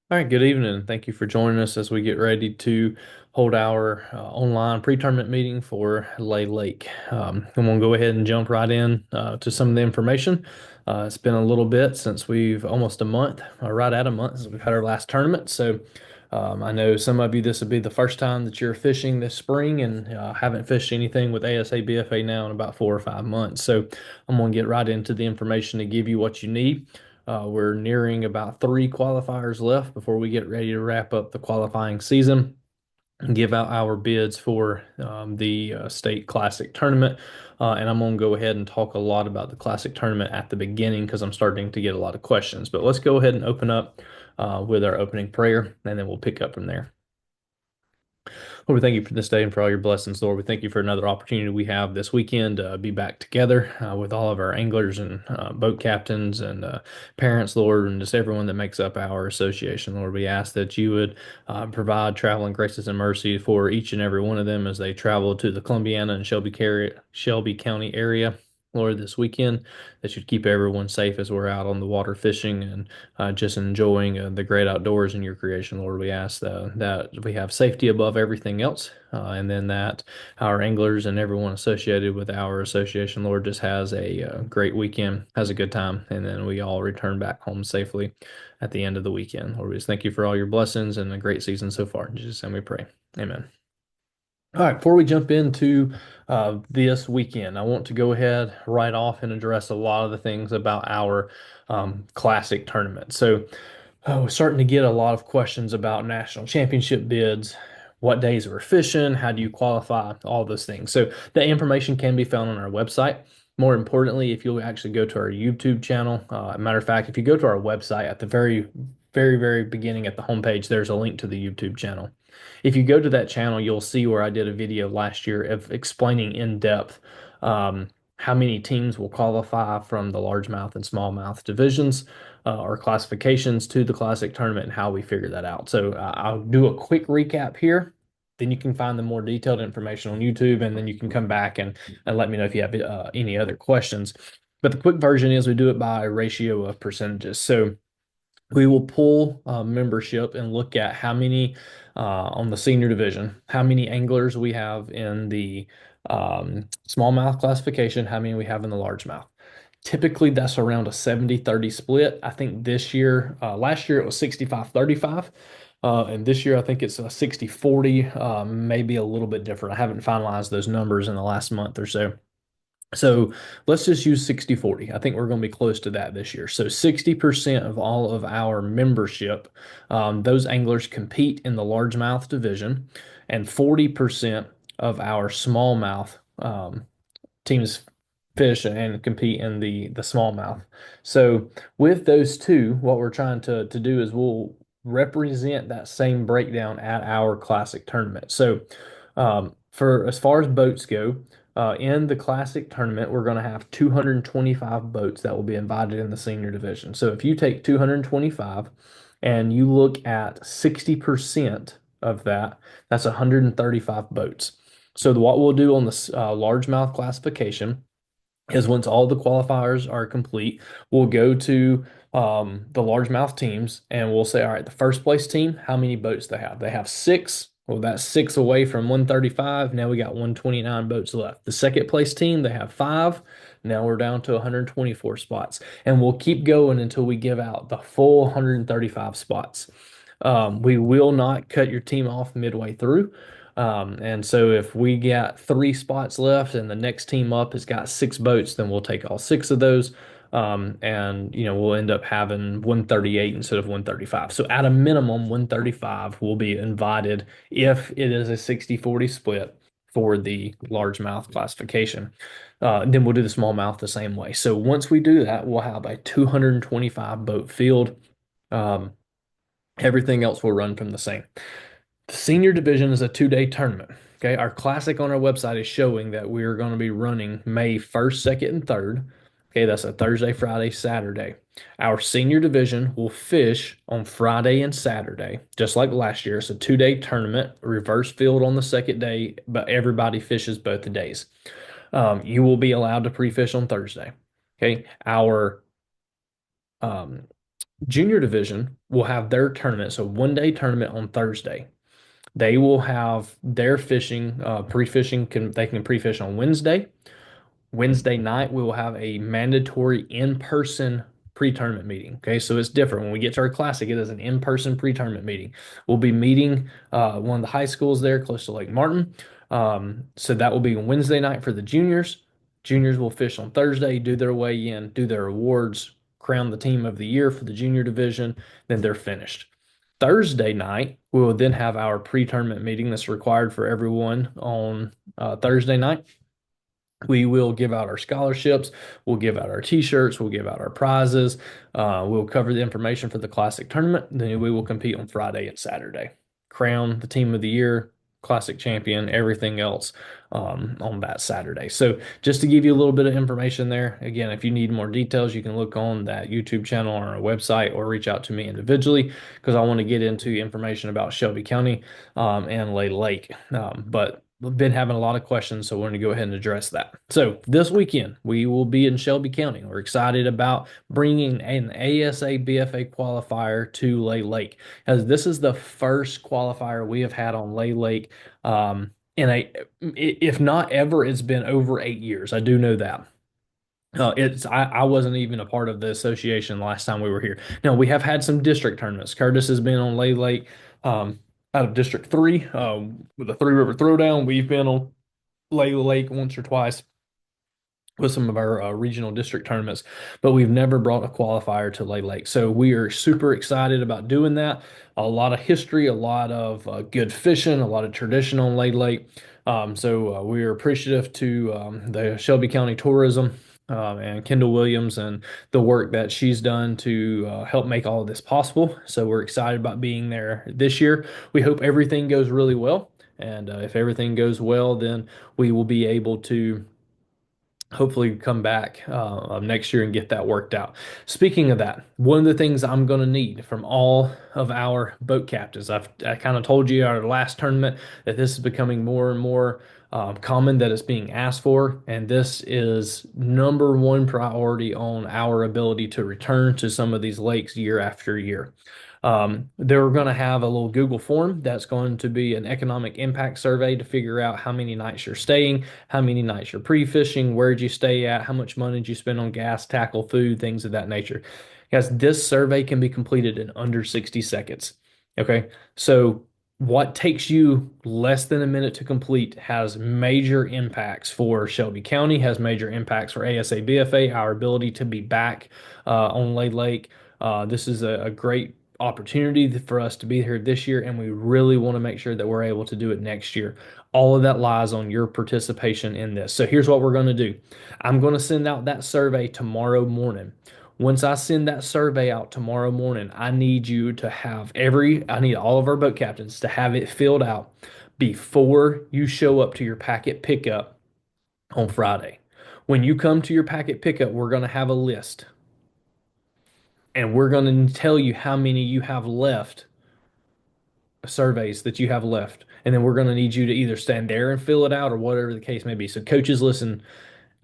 All right, good evening. Thank you for joining us as we get ready to hold our online pre-tournament meeting for Lay Lake. I'm going to go ahead and jump right in to some of the information. It's been a little bit since we've almost a month, right at a month since we've had our last tournament. So I know some of you, this will be the first time that you're fishing this spring and haven't fished anything with ASA BFA now in about 4 or 5 months. So I'm going to get right into the information to give you what you need. We're nearing about three qualifiers left before we get ready to wrap up the qualifying season and give out our bids for the state classic tournament. And I'm going to go ahead and talk a lot about the classic tournament at the beginning because I'm starting to get a lot of questions. But let's go ahead and open up with our opening prayer, and then we'll pick up from there. Lord, we thank you for this day and for all your blessings, Lord. We thank you for another opportunity we have this weekend to be back together with all of our anglers and boat captains and parents, Lord, and just everyone that makes up our association. Lord, we ask that you would provide traveling graces and mercy for each and every one of them as they travel to the Columbiana and Shelby County area. Lord, this weekend, that you'd keep everyone safe as we're out on the water fishing and just enjoying the great outdoors in your creation, Lord. We ask that we have safety above everything else, and then that our anglers and everyone associated with our association, Lord, just has a great weekend, has a good time, and then we all return back home safely at the end of the weekend. Lord, we just thank you for all your blessings and a great season so far. In Jesus' name we pray. Amen. All right, before we jump into this weekend, I want to go ahead right off and address a lot of the things about our classic tournament. So, we're starting to get a lot of questions about national championship bids, what days we're fishing, how do you qualify, all those things. So, the information can be found on our website. More importantly, if you'll actually go to our YouTube channel, matter of fact, if you go to our website at the very beginning at the homepage, there's a link to the YouTube channel. If you go to that channel, you'll see where I did a video last year of explaining in depth how many teams will qualify from the largemouth and smallmouth divisions or classifications to the classic tournament and how we figure that out. So I'll do a quick recap here. Then you can find the more detailed information on YouTube, and then you can come back and let me know if you have any other questions. But the quick version is we do it by a ratio of percentages. So we will pull membership and look at how many on the senior division, how many anglers we have in the smallmouth classification, how many we have in the largemouth. Typically, that's around a 70-30 split. I think this year, last year it was 65-35. And this year, I think it's a 60-40, maybe a little bit different. I haven't finalized those numbers in the last month or so. So let's just use 60-40. I think we're going to be close to that this year. So 60% of all of our membership, those anglers compete in the largemouth division, and 40% of our smallmouth teams fish and compete in the smallmouth. So with those two, what we're trying to do is we'll represent that same breakdown at our classic tournament. So for as far as boats go, in the classic tournament, we're going to have 225 boats that will be invited in the senior division. So if you take 225 and you look at 60% of that, that's 135 boats. So what we'll do on the largemouth classification is once all the qualifiers are complete, we'll go to the largemouth teams and we'll say, all right, the first place team, how many boats they have? They have six. Well, that's six away from 135. Now we got 129 boats left. The second place team, they have five. Now we're down to 124 spots. And we'll keep going until we give out the full 135 spots. We will not cut your team off midway through. And so if we got three spots left and the next team up has got six boats, then we'll take all six of those. And we'll end up having 138 instead of 135. So at a minimum, 135 will be invited if it is a 60-40 split for the largemouth classification. Then we'll do the smallmouth the same way. So once we do that, we'll have a 225 boat field. Um, Everything else will run from the same. The senior division is a 2-day tournament. Okay, our classic on our website is showing that we are going to be running May 1st, 2nd, and 3rd. Okay, that's a Thursday, Friday, Saturday. Our senior division will fish on Friday and Saturday, just like last year. It's a 2-day tournament, reverse field on the second day, but everybody fishes both the days. You will be allowed to pre-fish on Thursday. Okay, our um, Junior division will have their tournament, so 1 day tournament on Thursday. They will have their fishing, pre-fishing they can pre-fish on Wednesday. Wednesday night, we will have a mandatory in-person pre-tournament meeting. Okay, so it's different. When we get to our classic, it is an in-person pre-tournament meeting. We'll be meeting one of the high schools there close to Lake Martin. So that will be Wednesday night for the juniors. Juniors will fish on Thursday, do their weigh-in, do their awards, crown the team of the year for the junior division, then they're finished. Thursday night, we will then have our pre-tournament meeting that's required for everyone on Thursday night. We will give out our scholarships. We'll give out our t-shirts. We'll give out our prizes. We'll cover the information for the classic tournament. Then we will compete on Friday and Saturday. Crown the team of the year, classic champion, everything else on that Saturday. So just to give you a little bit of information there, again, if you need more details, you can look on that YouTube channel or our website or reach out to me individually because I want to get into information about Shelby County and Lay Lake. But we've been having a lot of questions, so we're going to go ahead and address that. So this weekend, we will be in Shelby County. We're excited about bringing an ASA BFA qualifier to Lay Lake, as this is the first qualifier we have had on Lay Lake. In a, if not ever, it's been over 8 years. I do know that. I wasn't even a part of the association last time we were here. Now we have had some district tournaments. Curtis has been on Lay Lake out of District 3 with the Three River Throwdown. We've been on Lay Lake once or twice with some of our regional district tournaments, but we've never brought a qualifier to Lay Lake. So we are super excited about doing that. A lot of history, a lot of good fishing, a lot of tradition on Lay Lake. So we are appreciative to the Shelby County Tourism and Kendall Williams and the work that she's done to help make all of this possible. So we're excited about being there this year. We hope everything goes really well. And if everything goes well, then we will be able to hopefully come back next year and get that worked out. Speaking of that, one of the things I'm going to need from all of our boat captains, I kind of told you at our last tournament that this is becoming more and more common that it's being asked for, and this is number one priority on our ability to return to some of these lakes year after year. They're going to have a little Google form that's going to be an economic impact survey to figure out how many nights you're staying, how many nights you're pre-fishing, where'd you stay at, how much money did you spend on gas, tackle, food, things of that nature. Guys, this survey can be completed in under 60 seconds. Okay, so what takes you less than a minute to complete has major impacts for Shelby County, has major impacts for ASA BFA, our ability to be back on Lay Lake. This is a great opportunity for us to be here this year, and we really want to make sure that we're able to do it next year. All of that lies on your participation in this. So here's what we're going to do. I'm going to send out that survey tomorrow morning. Once I send that survey out tomorrow morning, I need you to have I need all of our boat captains to have it filled out before you show up to your packet pickup on Friday. When you come to your packet pickup, we're going to have a list and we're going to tell you how many you have left, surveys that you have left. And then we're going to need you to either stand there and fill it out or whatever the case may be. So, coaches, listen,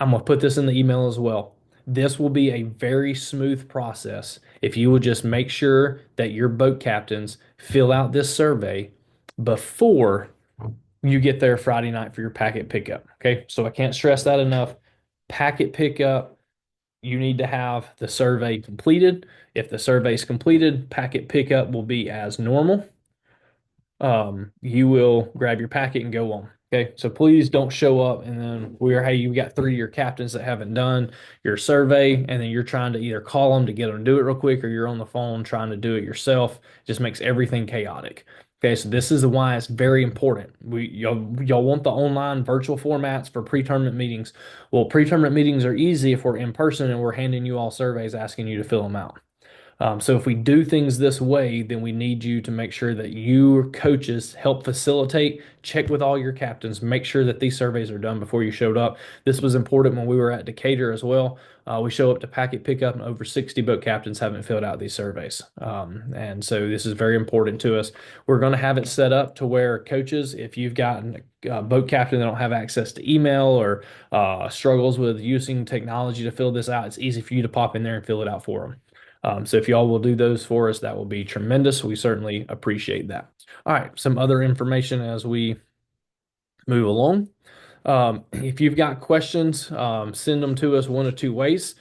I'm going to put this in the email as well. This will be a very smooth process if you would just make sure that your boat captains fill out this survey before you get there Friday night for your packet pickup. Okay. So, I can't stress that enough. Packet pickup, you need to have the survey completed. If the survey is completed, packet pickup will be as normal. You will grab your packet and go on. Okay, so please don't show up and then hey, you got three of your captains that haven't done your survey, and then you're trying to either call them to get them to do it real quick, or you're on the phone trying to do it yourself. It just makes everything chaotic. Okay, so this is why it's very important. Y'all want the online virtual formats for pre-tournament meetings. Well, pre-tournament meetings are easy if we're in person and we're handing you all surveys asking you to fill them out. So if we do things this way, then we need you to make sure that your coaches help facilitate, check with all your captains, make sure that these surveys are done before you showed up. This was important when we were at Decatur as well. We show up to packet pickup and over 60 boat captains haven't filled out these surveys. And so this is very important to us. We're going to have it set up to where coaches, if you've got a boat captain that don't have access to email or struggles with using technology to fill this out, it's easy for you to pop in there and fill it out for them. So if y'all will do those for us, that will be tremendous. We certainly appreciate that. All right, some other information as we move along. If you've got questions, send them to us one of two ways.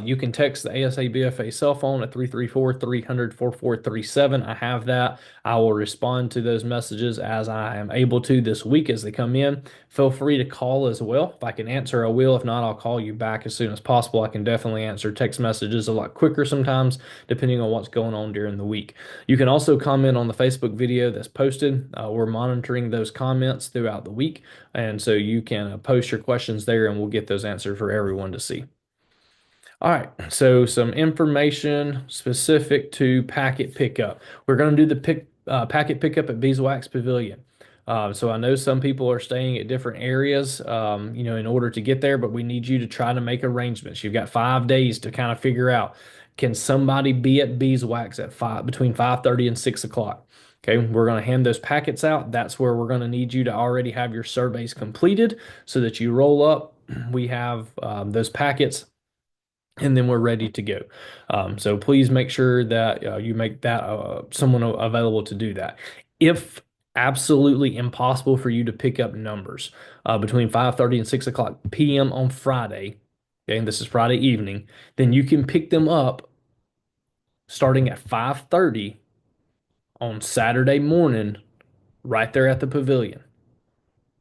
You can text the ASABFA cell phone at 334-300-4437. I have that. I will respond to those messages as I am able to this week as they come in. Feel free to call as well. If I can answer, I will. If not, I'll call you back as soon as possible. I can definitely answer text messages a lot quicker sometimes, depending on what's going on during the week. You can also comment on the Facebook video that's posted. We're monitoring those comments throughout the week. And so you can post your questions there and we'll get those answered for everyone to see. All right, so some information specific to packet pickup. We're going to do the packet pickup at Beeswax Pavilion. So I know some people are staying at different areas, in order to get there, but we need you to try to make arrangements. You've got 5 days to kind of figure out, can somebody be at Beeswax at between 5:30 and 6 o'clock? Okay, we're going to hand those packets out. That's where we're going to need you to already have your surveys completed so that you roll up. We have those packets and then we're ready to go. So please make sure that you make that someone available to do that. If absolutely impossible for you to pick up numbers between 5:30 and 6 o'clock p.m. on Friday, okay, and this is Friday evening, then you can pick them up starting at 5:30 on Saturday morning right there at the pavilion.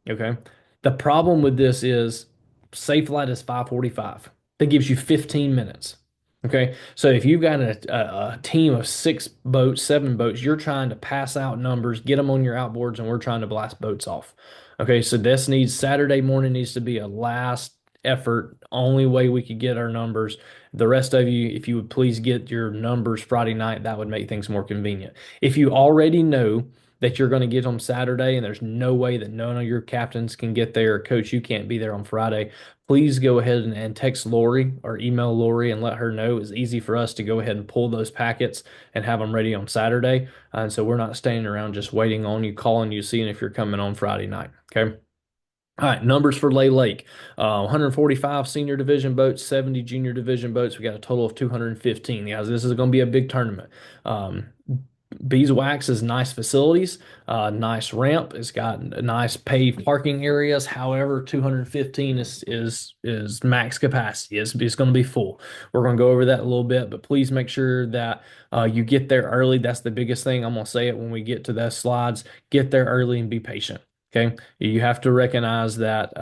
Okay. The problem with this is safe light is 5:45. That gives you 15 minutes. Okay. So if you've got a team of 6 boats, 7 boats, you're trying to pass out numbers, get them on your outboards, and we're trying to blast boats off. Okay. So this needs Saturday morning needs to be a last effort, only way we could get our numbers. The rest of you, if you would please get your numbers Friday night, that would make things more convenient. If you already know that you're going to get on Saturday, and there's no way that none of your captains can get there. Coach, you can't be there on Friday. Please go ahead and text Lori or email Lori and let her know. It's easy for us to go ahead and pull those packets and have them ready on Saturday. And so we're not standing around just waiting on you, calling you, seeing if you're coming on Friday night. Okay. All right, numbers for Lay Lake. 145 senior division boats, 70 junior division boats. We got a total of 215. Guys, this is going to be a big tournament. Beeswax is nice facilities, nice ramp. It's got nice paved parking areas. However, 215 is max capacity. It's going to be full. We're going to go over that a little bit, but please make sure that you get there early. That's the biggest thing. I'm going to say it when we get to those slides. Get there early and be patient. Okay, you have to recognize that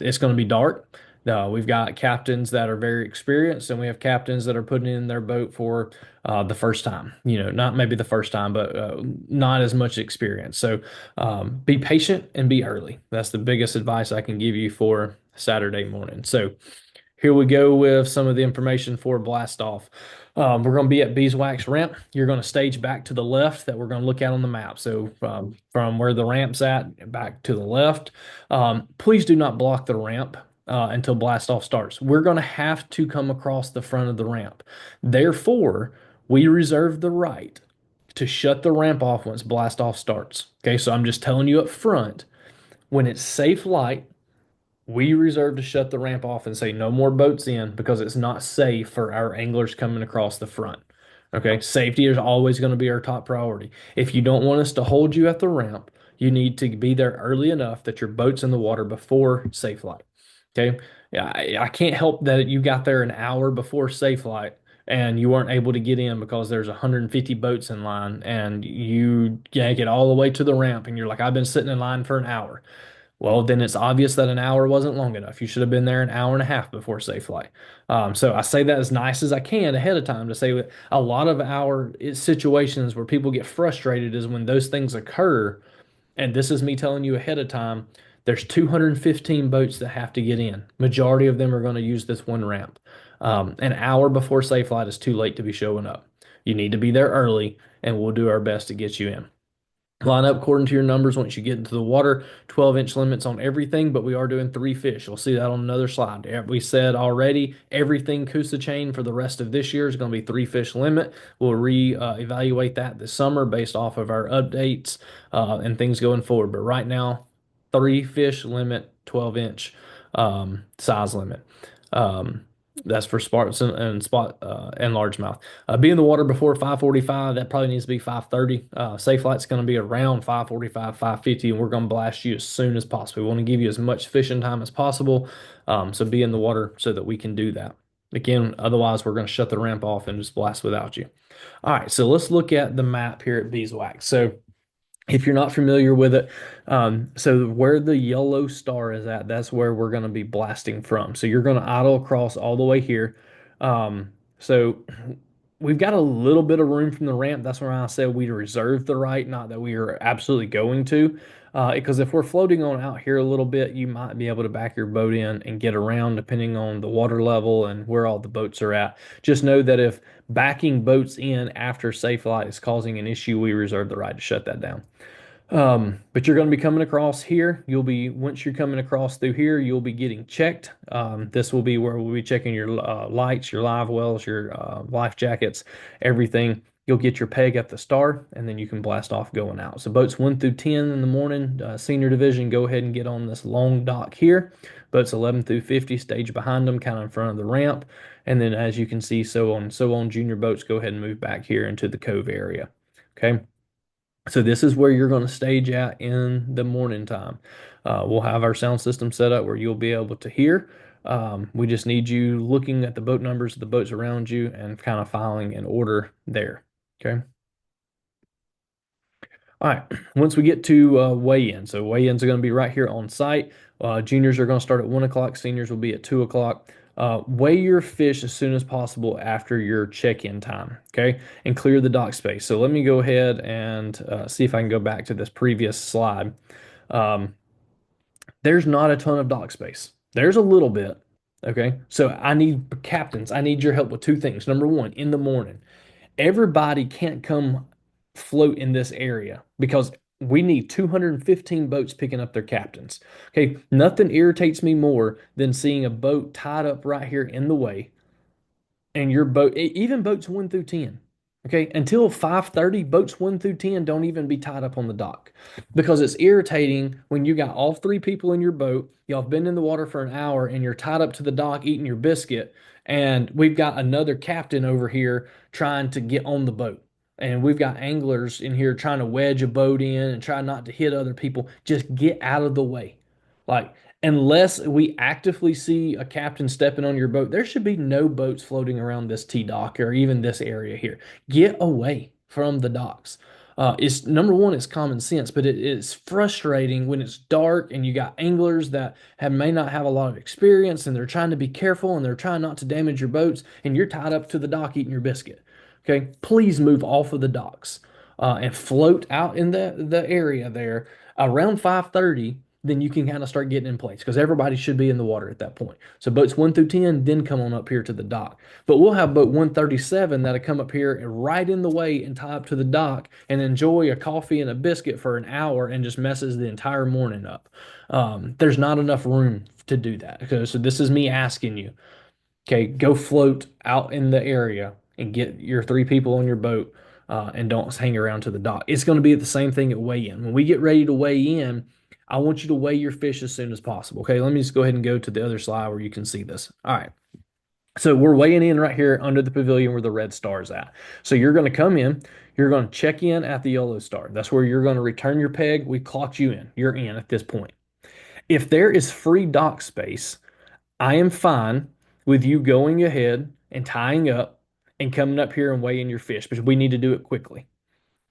it's going to be dark. We've got captains that are very experienced, and we have captains that are putting in their boat for the first time. Not maybe the first time, but not as much experience. So be patient and be early. That's the biggest advice I can give you for Saturday morning. So here we go with some of the information for blast off. We're going to be at Beeswax Ramp. You're going to stage back to the left that we're going to look at on the map. So from where the ramp's at, back to the left. Please do not block the ramp until blast off starts. We're going to have to come across the front of the ramp. Therefore, we reserve the right to shut the ramp off once blast off starts. Okay, so I'm just telling you up front, when it's safe light, we reserve to shut the ramp off and say no more boats in because it's not safe for our anglers coming across the front. Okay, safety is always going to be our top priority. If you don't want us to hold you at the ramp, you need to be there early enough that your boat's in the water before safe light. Okay, yeah, I can't help that you got there an hour before safe light and you weren't able to get in because there's 150 boats in line and you yank it all the way to the ramp and you're like, I've been sitting in line for an hour. Well, then it's obvious that an hour wasn't long enough. You should have been there an hour and a half before safe flight. So I say that as nice as I can ahead of time to say that a lot of our situations where people get frustrated is when those things occur. And this is me telling you ahead of time, there's 215 boats that have to get in. Majority of them are going to use this one ramp. An hour before safe flight is too late to be showing up. You need to be there early, and we'll do our best to get you in. Line up according to your numbers once you get into the water. 12-inch limits on everything, but we are doing 3 fish. You'll see that on another slide. We said already everything Coosa chain for the rest of this year is going to be 3 fish limit. We'll evaluate that this summer based off of our updates and things going forward. But right now, 3 fish limit, 12-inch size limit. Um, That's for spots and spot and largemouth. Be in the water before 5:45. That probably needs to be 5:30. Safe flight's going to be around 5:45, 5:50, and we're going to blast you as soon as possible. We want to give you as much fishing time as possible. So be in the water so that we can do that. Again, otherwise we're going to shut the ramp off and just blast without you. All right, so let's look at the map here at Beeswax. So if you're not familiar with it, so where the yellow star is at, that's where we're going to be blasting from. So you're going to idle across all the way here. So we've got a little bit of room from the ramp. That's why I said we reserve the right, not that we are absolutely going to. Because if we're floating on out here a little bit, you might be able to back your boat in and get around depending on the water level and where all the boats are at. Just know that if backing boats in after safe light is causing an issue, we reserve the right to shut that down. But you're going to be coming across here. Once you're coming across through here, you'll be getting checked. This will be where we'll be checking your lights, your live wells, your life jackets, everything. You'll get your peg at the start, and then you can blast off going out. So boats 1 through 10 in the morning, senior division, go ahead and get on this long dock here. Boats 11 through 50, stage behind them, kind of in front of the ramp. And then as you can see, so on and so on, junior boats, go ahead and move back here into the cove area. Okay. So this is where you're going to stage at in the morning time. We'll have our sound system set up where you'll be able to hear. We just need you looking at the boat numbers of the boats around you and kind of filing an order there. Okay. All right. Once we get to weigh-in, so weigh-ins are going to be right here on site. Juniors are going to start at 1 o'clock. Seniors will be at 2 o'clock. Weigh your fish as soon as possible after your check-in time, okay? And clear the dock space. So let me go ahead and see if I can go back to this previous slide. Um, there's not a ton of dock space. There's a little bit, okay? So I need captains. I need your help with two things. Number one, in the morning, everybody can't come float in this area because we need 215 boats picking up their captains. Okay, nothing irritates me more than seeing a boat tied up right here in the way and your boat, even boats 1 through 10. Okay, until 5:30, boats 1 through 10 don't even be tied up on the dock because it's irritating when you got all three people in your boat, y'all have been in the water for an hour and you're tied up to the dock eating your biscuit, and we've got another captain over here trying to get on the boat. And we've got anglers in here trying to wedge a boat in and try not to hit other people. Just get out of the way. Like, unless we actively see a captain stepping on your boat, there should be no boats floating around this T dock or even this area here. Get away from the docks. It's number one, it's common sense, but it is frustrating when it's dark and you got anglers that may not have a lot of experience and they're trying to be careful and they're trying not to damage your boats and you're tied up to the dock eating your biscuit. Okay, please move off of the docks and float out in the area there around 5:30, then you can kind of start getting in place because everybody should be in the water at that point. So boats 1 through 10 then come on up here to the dock. But we'll have boat 137 that'll come up here and right in the way and tie up to the dock and enjoy a coffee and a biscuit for an hour and just messes the entire morning up. There's not enough room to do that. Okay, so this is me asking you. Okay, go float out in the area and get your three people on your boat and don't hang around to the dock. It's going to be the same thing at weigh-in. When we get ready to weigh in, I want you to weigh your fish as soon as possible. Okay, let me just go ahead and go to the other slide where you can see this. All right. So we're weighing in right here under the pavilion where the red star is at. So you're going to come in, you're going to check in at the yellow star. That's where you're going to return your peg. We clocked you in. You're in at this point. If there is free dock space, I am fine with you going ahead and tying up and coming up here and weighing your fish, but we need to do it quickly.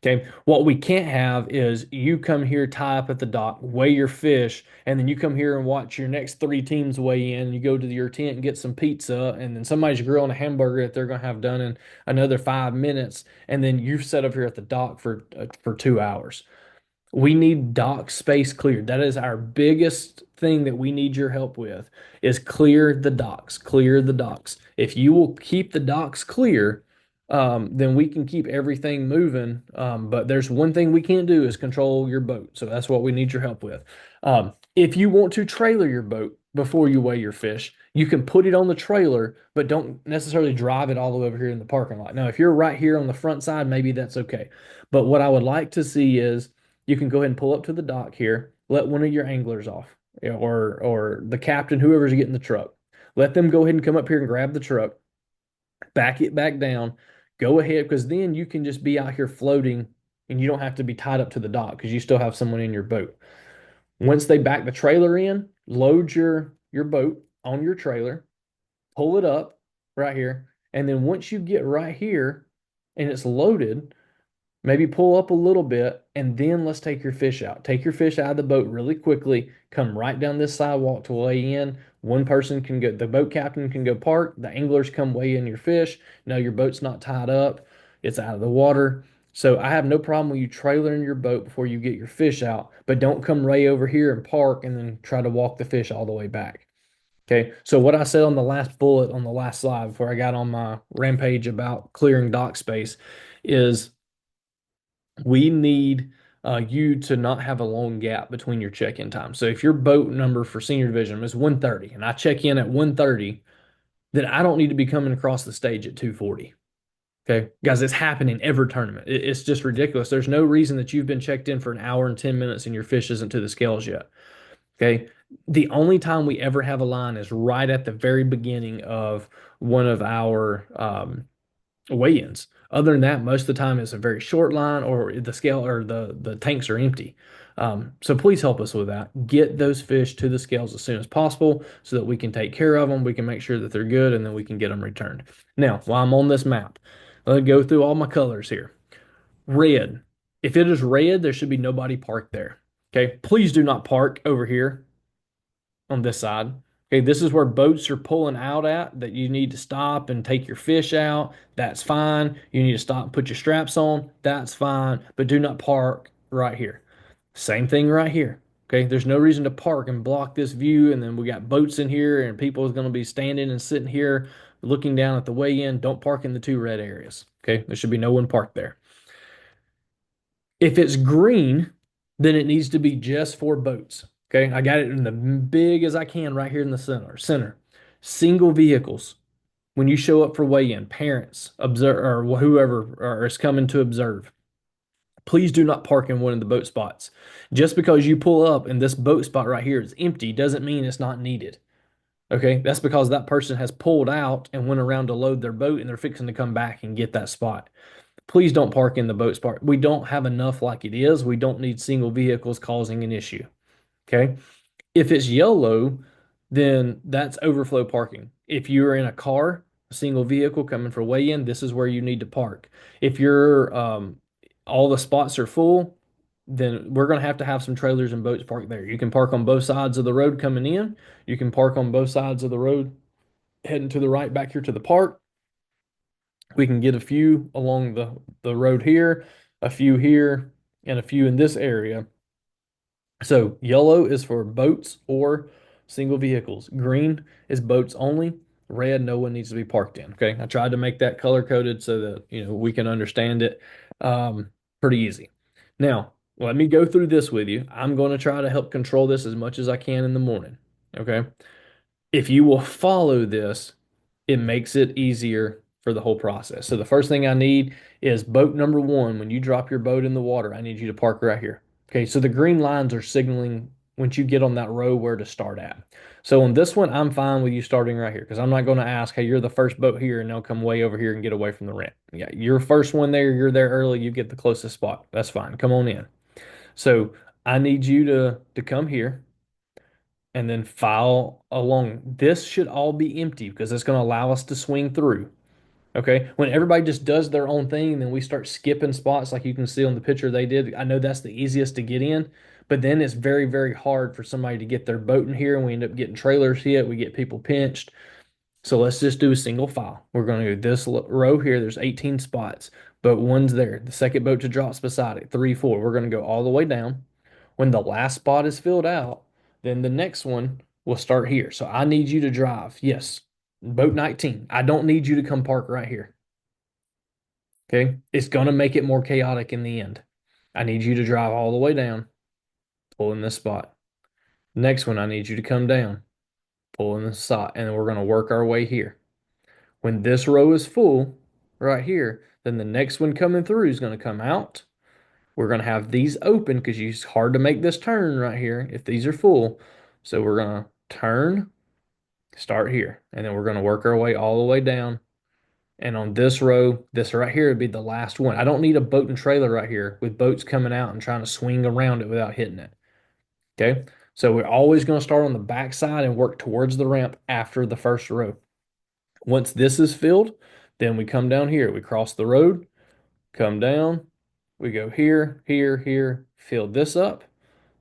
Okay. What we can't have is you come here, tie up at the dock, weigh your fish, and then you come here and watch your next three teams weigh in. You go to your tent and get some pizza, and then somebody's grilling a hamburger that they're going to have done in another 5 minutes, and then you set up here at the dock for 2 hours. We need dock space cleared. That is our biggest thing that we need your help with is clear the docks, clear the docks. If you will keep the docks clear, then we can keep everything moving. But there's one thing we can't do is control your boat. So that's what we need your help with. If you want to trailer your boat before you weigh your fish, you can put it on the trailer, but don't necessarily drive it all the way over here in the parking lot. Now, if you're right here on the front side, maybe that's okay. But what I would like to see is you can go ahead and pull up to the dock here, let one of your anglers off, or the captain, whoever's getting the truck. Let them go ahead and come up here and grab the truck, back it back down, go ahead, because then you can just be out here floating and you don't have to be tied up to the dock because you still have someone in your boat. Once they back the trailer in, load your boat on your trailer, pull it up right here, and then once you get right here and it's loaded, maybe pull up a little bit, and then let's take your fish out. Take your fish out of the boat really quickly. Come right down this sidewalk to weigh in. One person can go, the boat captain can go park. The anglers come weigh in your fish. No, your boat's not tied up, it's out of the water. So I have no problem with you trailering your boat before you get your fish out, but don't come right over here and park and then try to walk the fish all the way back. Okay, so what I said on the last bullet on the last slide before I got on my rampage about clearing dock space is we need you to not have a long gap between your check-in time. So if your boat number for senior division is 130 and I check in at 130, then I don't need to be coming across the stage at 240. Okay, guys, it's happening every tournament. It's just ridiculous. There's no reason that you've been checked in for an hour and 10 minutes and your fish isn't to the scales yet. Okay, the only time we ever have a line is right at the very beginning of one of our weigh-ins. Other than that, most of the time it's a very short line or the scale or the tanks are empty. So please help us with that. Get those fish to the scales as soon as possible so that we can take care of them. We can make sure that they're good and then we can get them returned. Now, while I'm on this map, let me go through all my colors here. Red. If it is red, there should be nobody parked there. Okay. Please do not park over here on this side. Okay, this is where boats are pulling out at that you need to stop and take your fish out. That's fine. You need to stop and put your straps on. That's fine. But do not park right here. Same thing right here. Okay, there's no reason to park and block this view. And then we got boats in here and people is going to be standing and sitting here looking down at the weigh-in. Don't park in the two red areas. Okay, there should be no one parked there. If it's green, then it needs to be just for boats. Okay, I got it in the big as I can right here in the center. Single vehicles. When you show up for weigh-in, parents, observe, or whoever is coming to observe, please do not park in one of the boat spots. Just because you pull up and this boat spot right here is empty doesn't mean it's not needed. Okay, that's because that person has pulled out and went around to load their boat and they're fixing to come back and get that spot. Please don't park in the boat spot. We don't have enough like it is. We don't need single vehicles causing an issue. Okay. If it's yellow, then that's overflow parking. If you're in a car, a single vehicle coming for weigh-in, this is where you need to park. If you're all the spots are full, then we're going to have some trailers and boats parked there. You can park on both sides of the road coming in. You can park on both sides of the road heading to the right back here to the park. We can get a few along the road here, a few here, and a few in this area. So yellow is for boats or single vehicles. Green is boats only. Red, no one needs to be parked in. Okay. I tried to make that color coded so that, we can understand it pretty easy. Now, let me go through this with you. I'm going to try to help control this as much as I can in the morning. Okay. If you will follow this, it makes it easier for the whole process. So the first thing I need is boat number one. When you drop your boat in the water, I need you to park right here. Okay, so the green lines are signaling once you get on that row where to start at. So on this one, I'm fine with you starting right here because I'm not going to ask, hey, you're the first boat here and they'll come way over here and get away from the ramp. Yeah, you're first one there, you're there early, you get the closest spot. That's fine. Come on in. So I need you to come here and then file along. This should all be empty because it's going to allow us to swing through. Okay. When everybody just does their own thing, and then we start skipping spots like you can see on the picture they did. I know that's the easiest to get in, but then it's very, very hard for somebody to get their boat in here and we end up getting trailers hit. We get people pinched. So let's just do a single file. We're going to do this row here. There's 18 spots. Boat one's there. The second boat to drops beside it. 3, 4. We're going to go all the way down. When the last spot is filled out, then the next one will start here. So I need you to drive. Yes, boat 19. I don't need you to come park right here. Okay. It's going to make it more chaotic in the end. I need you to drive all the way down, pull in this spot. Next one, I need you to come down, pull in this spot, and we're going to work our way here. When this row is full right here, then the next one coming through is going to come out. We're going to have these open because it's hard to make this turn right here if these are full. So we're going to turn, start here, and then we're going to work our way all the way down. And on this row, this right here would be the last one. I don't need a boat and trailer right here with boats coming out and trying to swing around it without hitting it. Okay. So we're always going to start on the back side and work towards the ramp after the first row. Once this is filled, then we come down here. We cross the road, come down, we go here, here, here, fill this up.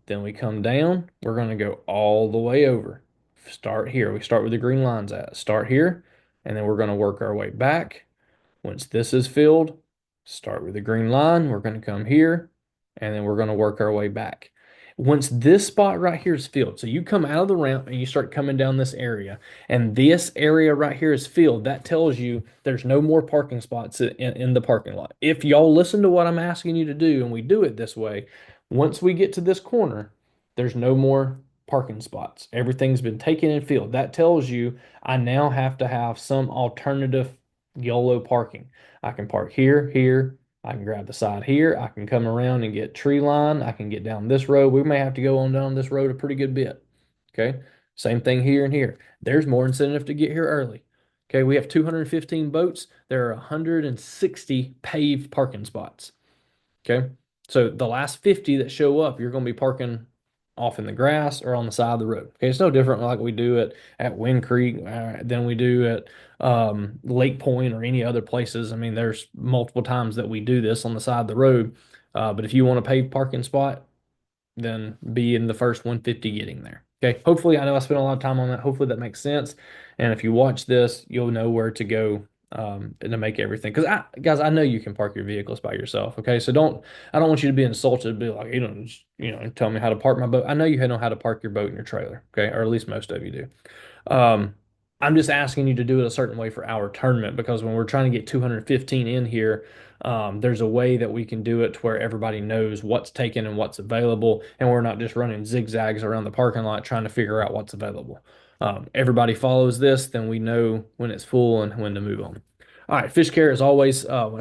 Then we come down. We're going to go all the way over. Start here. We start where the green line's at. Start here, and then we're going to work our way back. Once this is filled, start with the green line. We're going to come here, and then we're going to work our way back. Once this spot right here is filled, so you come out of the ramp and you start coming down this area, and this area right here is filled, that tells you there's no more parking spots in the parking lot. If y'all listen to what I'm asking you to do and we do it this way, once we get to this corner, there's no more parking spots. Everything's been taken and filled. That tells you I now have to have some alternative YOLO parking. I can park here, here. I can grab the side here. I can come around and get tree line. I can get down this road. We may have to go on down this road a pretty good bit. Okay. Same thing here and here. There's more incentive to get here early. Okay. We have 215 boats. There are 160 paved parking spots. Okay. So the last 50 that show up, you're going to be parking off in the grass or on the side of the road. Okay. It's no different like we do it at Wind Creek than we do at Lake Point or any other places. I mean, there's multiple times that we do this on the side of the road. But if you want a paved parking spot, then be in the first 150 getting there. Okay. Hopefully, I know I spent a lot of time on that. Hopefully, that makes sense. And if you watch this, you'll know where to go and to make everything. Because guys, I know you can park your vehicles by yourself. Okay. So I don't want you to be insulted, be like, tell me how to park my boat. I know you know how to park your boat and your trailer. Okay. Or at least most of you do. Um, I'm just asking you to do it a certain way for our tournament because when we're trying to get 215 in here, there's a way that we can do it to where everybody knows what's taken and what's available, and we're not just running zigzags around the parking lot trying to figure out what's available. Everybody follows this, then we know when it's full and when to move on. All right, fish care as always. How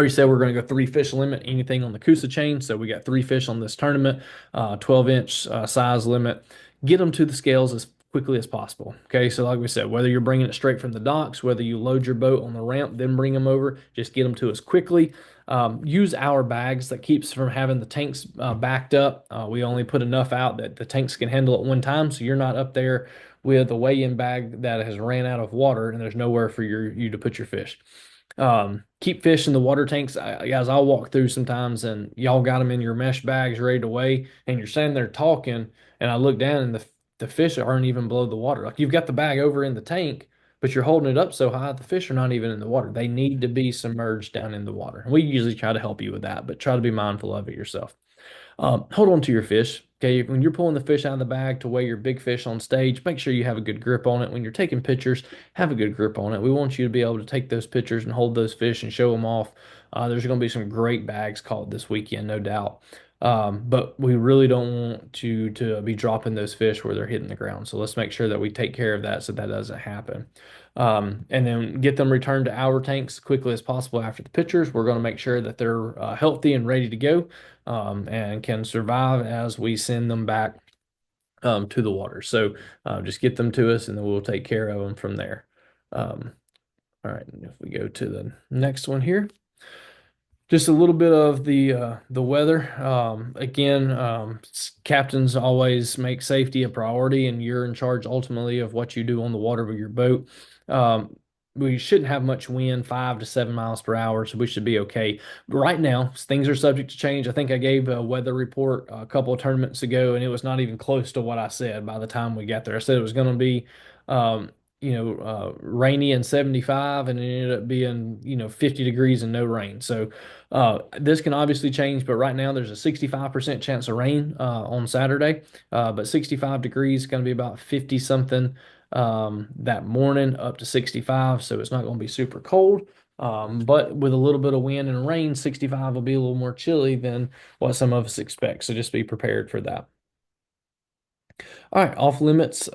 you said we're going to go 3 fish limit, anything on the Coosa chain. So we got 3 fish on this tournament, 12-inch size limit. Get them to the scales as quickly as possible. Okay, so like we said, whether you're bringing it straight from the docks, whether you load your boat on the ramp, then bring them over, just get them to us quickly. Use our bags that keeps from having the tanks backed up. We only put enough out that the tanks can handle at one time, so you're not up there with a weigh-in bag that has ran out of water and there's nowhere for you to put your fish. Keep fish in the water tanks. Guys, I'll walk through sometimes and y'all got them in your mesh bags ready to weigh, and you're standing there talking, and I look down and the fish aren't even below the water. Like you've got the bag over in the tank, but you're holding it up so high, the fish are not even in the water. They need to be submerged down in the water. And we usually try to help you with that, but try to be mindful of it yourself. Hold on to your fish. Okay, when you're pulling the fish out of the bag to weigh your big fish on stage, make sure you have a good grip on it. When you're taking pictures, have a good grip on it. We want you to be able to take those pictures and hold those fish and show them off. There's going to be some great bags caught this weekend, no doubt. But we really don't want you to be dropping those fish where they're hitting the ground. So let's make sure that we take care of that so that doesn't happen. And then get them returned to our tanks as quickly as possible after the pictures. We're going to make sure that they're healthy and ready to go and can survive as we send them back to the water. So just get them to us and then we'll take care of them from there. All right, and if we go to the next one here. Just a little bit of the weather. Again, captains always make safety a priority, and you're in charge ultimately of what you do on the water with your boat. Um, we shouldn't have much wind, 5 to 7 miles per hour, so we should be okay. But right now, things are subject to change. I think I gave a weather report a couple of tournaments ago, and it was not even close to what I said by the time we got there. I said it was going to be um, rainy and 75, and it ended up being, 50 degrees and no rain. So this can obviously change, but right now there's a 65% chance of rain on Saturday. But 65 degrees going to be about 50 something that morning up to 65. So it's not going to be super cold. But with a little bit of wind and rain, 65 will be a little more chilly than what some of us expect. So just be prepared for that. All right, off limits.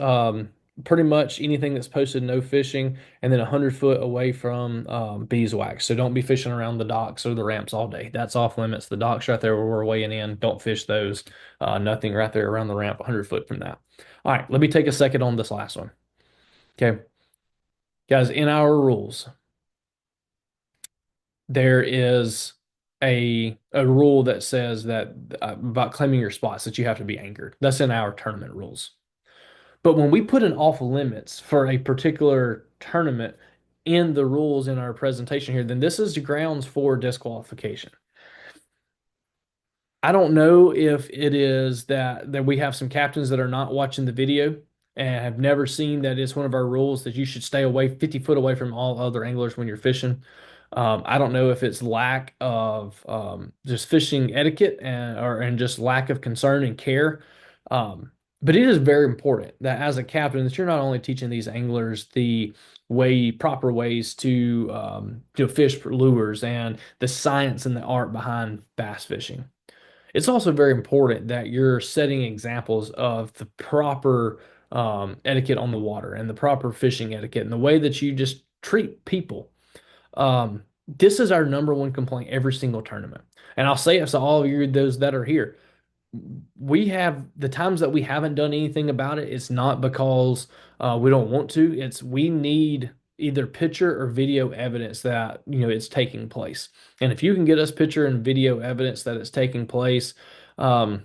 pretty much anything that's posted no fishing, and then 100 foot away from beeswax. So don't be fishing around the docks or the ramps all day. That's off limits. The docks right there where we're weighing in, don't fish those. Nothing right there around the ramp, 100 foot from that. All right, let me take a second on this last one. Okay, guys, in our rules, there is a rule that says that about claiming your spots that you have to be anchored. That's in our tournament rules. But when we put an off limits for a particular tournament in the rules in our presentation here, then this is the grounds for disqualification. I don't know if it is that we have some captains that are not watching the video and have never seen that it's one of our rules that you should stay away 50 foot away from all other anglers when you're fishing. I don't know if it's lack of just fishing etiquette and just lack of concern and care. But it is very important that as a captain that you're not only teaching these anglers the proper ways to fish for lures and the science and the art behind bass fishing. It's also very important that you're setting examples of the proper etiquette on the water and the proper fishing etiquette and the way that you just treat people. This is our number one complaint every single tournament. And I'll say it to all of you, those that are here. We have the times that we haven't done anything about it. It's not because we don't want to. It's we need either picture or video evidence that it's taking place. And if you can get us picture and video evidence that it's taking place, um,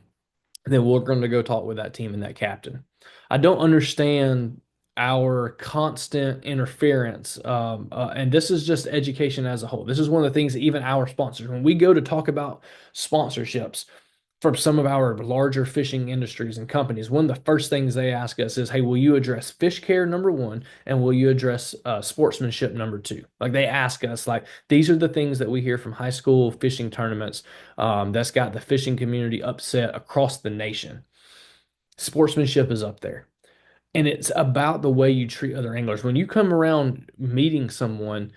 then we're going to go talk with that team and that captain. I don't understand our constant interference. And this is just education as a whole. This is one of the things that even our sponsors, when we go to talk about sponsorships from some of our larger fishing industries and companies, one of the first things they ask us is, hey, will you address fish care number one, and will you address sportsmanship number two? Like they ask us, like, these are the things that we hear from high school fishing tournaments that's got the fishing community upset across the nation. Sportsmanship is up there. And it's about the way you treat other anglers. When you come around meeting someone,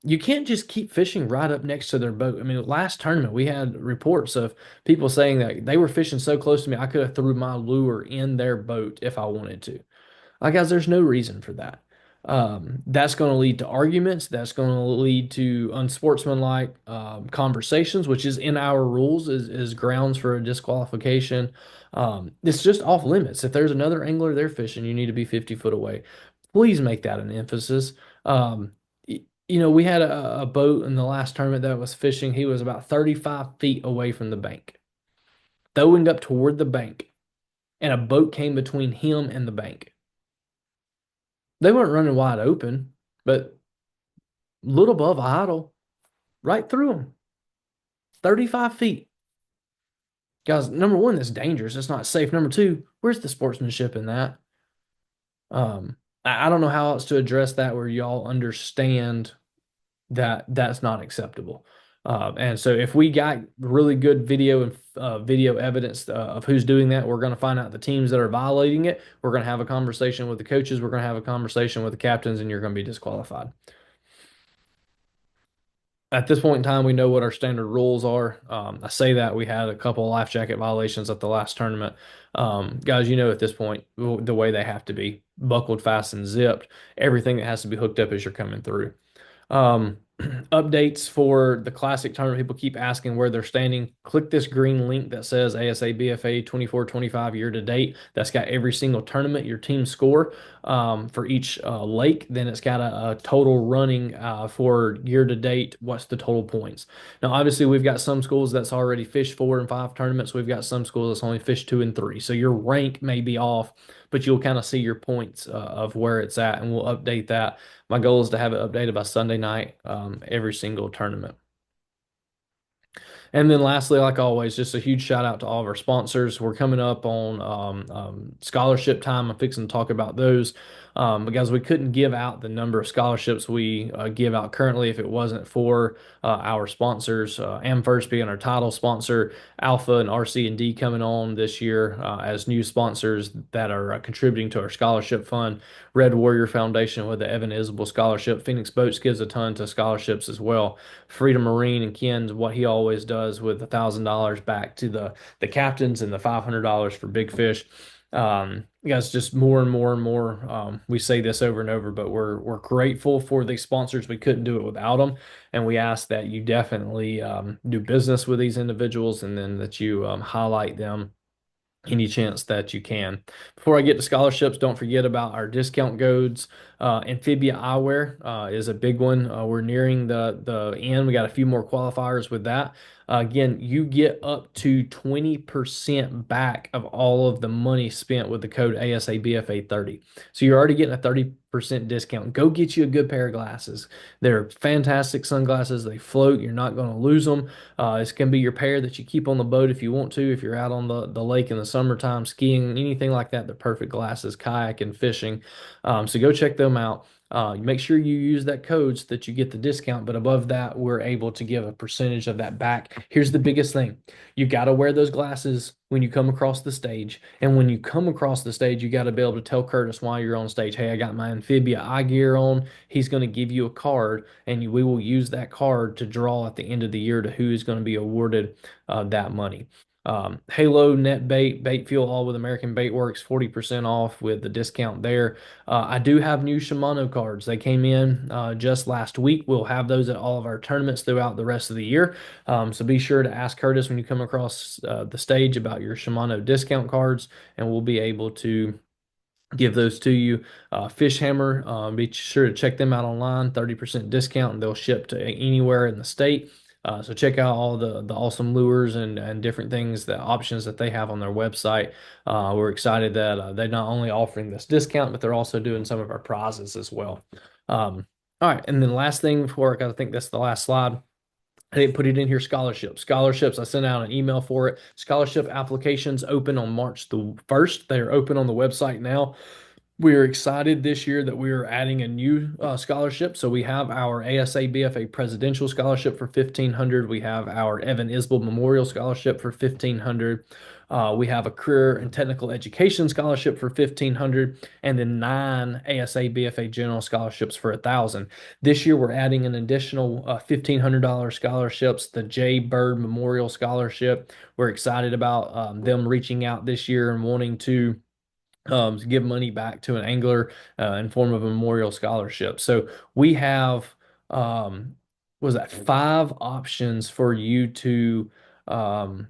you can't just keep fishing right up next to their boat. I mean, last tournament we had reports of people saying that they were fishing so close to me, I could have threw my lure in their boat if I wanted to. Like, guys, there's no reason for that. That's going to lead to arguments. That's going to lead to unsportsmanlike conversations, which is in our rules is grounds for a disqualification. It's just off limits. If there's another angler there fishing, you need to be 50 foot away. Please make that an emphasis. We had a boat in the last tournament that was fishing. He was about 35 feet away from the bank, throwing up toward the bank, and a boat came between him and the bank. They weren't running wide open, but a little above idle, right through them. 35 feet. Guys, number one, that's dangerous. It's not safe. Number two, where's the sportsmanship in that? I don't know how else to address that where y'all understand that that's not acceptable. And so if we got really good video and video evidence of who's doing that, we're going to find out the teams that are violating it. We're going to have a conversation with the coaches. We're going to have a conversation with the captains, and you're going to be disqualified. At this point in time, we know what our standard rules are. I say that we had a couple of life jacket violations at the last tournament. Guys, at this point the way they have to be buckled, fastened, zipped, everything that has to be hooked up as you're coming through. Updates for the classic tournament. People keep asking where they're standing. Click this green link that says ASA BFA 24-25 year to date. That's got every single tournament, your team score for each lake. Then it's got a total running for year to date. What's the total points? Now, obviously, we've got some schools that's already fished 4 and 5 tournaments. We've got some schools that's only fished 2 and 3. So your rank may be off, but you'll kind of see your points of where it's at, and we'll update that. My goal is to have it updated by Sunday night, every single tournament. And then lastly, like always, just a huge shout out to all of our sponsors. We're coming up on scholarship time. I'm fixing to talk about those. But guys, we couldn't give out the number of scholarships we give out currently if it wasn't for our sponsors. First being our title sponsor, Alpha and RC&D coming on this year as new sponsors that are contributing to our scholarship fund. Red Warrior Foundation with the Evan Isabel Scholarship. Phoenix Boats gives a ton to scholarships as well. Freedom Marine and Ken's what he always does with $1,000 back to the captains and the $500 for big fish. Guys, just more and more and more. We say this over and over, but we're grateful for the sponsors. We couldn't do it without them, and we ask that you definitely do business with these individuals, and then that you highlight them any chance that you can. Before I get to scholarships, don't forget about our discount codes. Amphibia Eyewear is a big one. We're nearing the end. We got a few more qualifiers with that. Again, you get up to 20% back of all of the money spent with the code ASABFA30. So you're already getting a 30% discount. Go get you a good pair of glasses. They're fantastic sunglasses. They float. You're not going to lose them. It's going to be your pair that you keep on the boat if you want to, if you're out on the lake in the summertime, skiing, anything like that. They're perfect glasses, kayaking, fishing. So go check them out. Make sure you use that code so that you get the discount. But above that, we're able to give a percentage of that back. Here's the biggest thing. You got to wear those glasses when you come across the stage. And when you come across the stage, you got to be able to tell Curtis while you're on stage, hey, I got my Amphibia eye gear on. He's going to give you a card, and we will use that card to draw at the end of the year to who is going to be awarded that money. Halo Net Bait Fuel, all with American Bait Works, 40% off with the discount there. I do have new Shimano cards. They came in just last week. We'll have those at all of our tournaments throughout the rest of the year. So be sure to ask Curtis when you come across the stage about your Shimano discount cards, and we'll be able to give those to you. Fish Hammer, be sure to check them out online, 30% discount, and they'll ship to anywhere in the state. So check out all the awesome lures and different things, the options that they have on their website. We're excited that they're not only offering this discount, but they're also doing some of our prizes as well. All right, and then last thing before I think that's the last slide. I didn't put it in here, scholarships. Scholarships, I sent out an email for it. Scholarship applications open on March the 1st. They are open on the website now. We are excited this year that we are adding a new scholarship. So we have our ASA BFA Presidential Scholarship for 1,500. We have our Evan Isbell Memorial Scholarship for 1,500. We have a Career and Technical Education Scholarship for 1,500, and then 9 ASA BFA General Scholarships for 1,000. This year we're adding an additional $1,500 scholarships, the J. Bird Memorial Scholarship. We're excited about them reaching out this year and wanting to give money back to an angler in form of a memorial scholarship. So we have was that 5 options for you to um,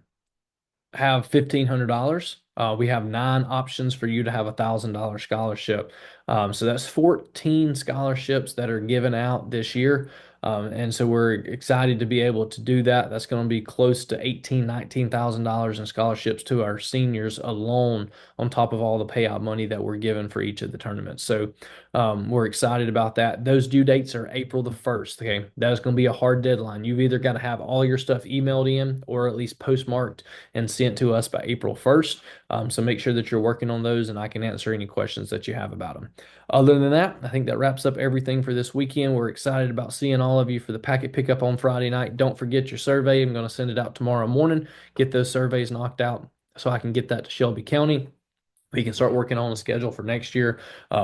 have $1,500. We have 9 options for you to have $1,000 scholarship. So that's 14 scholarships that are given out this year. And so we're excited to be able to do that. That's going to be close to $18,000 in scholarships to our seniors alone, on top of all the payout money that we're given for each of the tournaments. So we're excited about that. Those due dates are April the 1st. Okay, that is going to be a hard deadline. You've either got to have all your stuff emailed in or at least postmarked and sent to us by April 1st. So make sure that you're working on those, and I can answer any questions that you have about them. Other than that, I think that wraps up everything for this weekend. We're excited about seeing all of you for the packet pickup on Friday night. Don't forget your survey. I'm going to send it out tomorrow morning. Get those surveys knocked out so I can get that to Shelby County. We can start working on a schedule for next year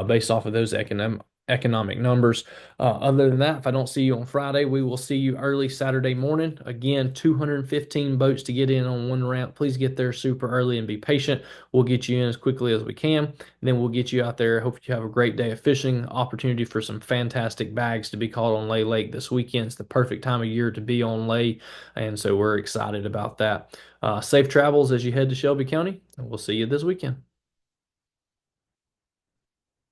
based off of those economic numbers. Other than that, if I don't see you on Friday, we will see you early Saturday morning. Again, 215 boats to get in on one ramp. Please get there super early and be patient. We'll get you in as quickly as we can. And then we'll get you out there. Hope you have a great day of fishing. Opportunity for some fantastic bags to be caught on Lay Lake this weekend. It's the perfect time of year to be on Lay. And so we're excited about that. Safe travels as you head to Shelby County. And we'll see you this weekend.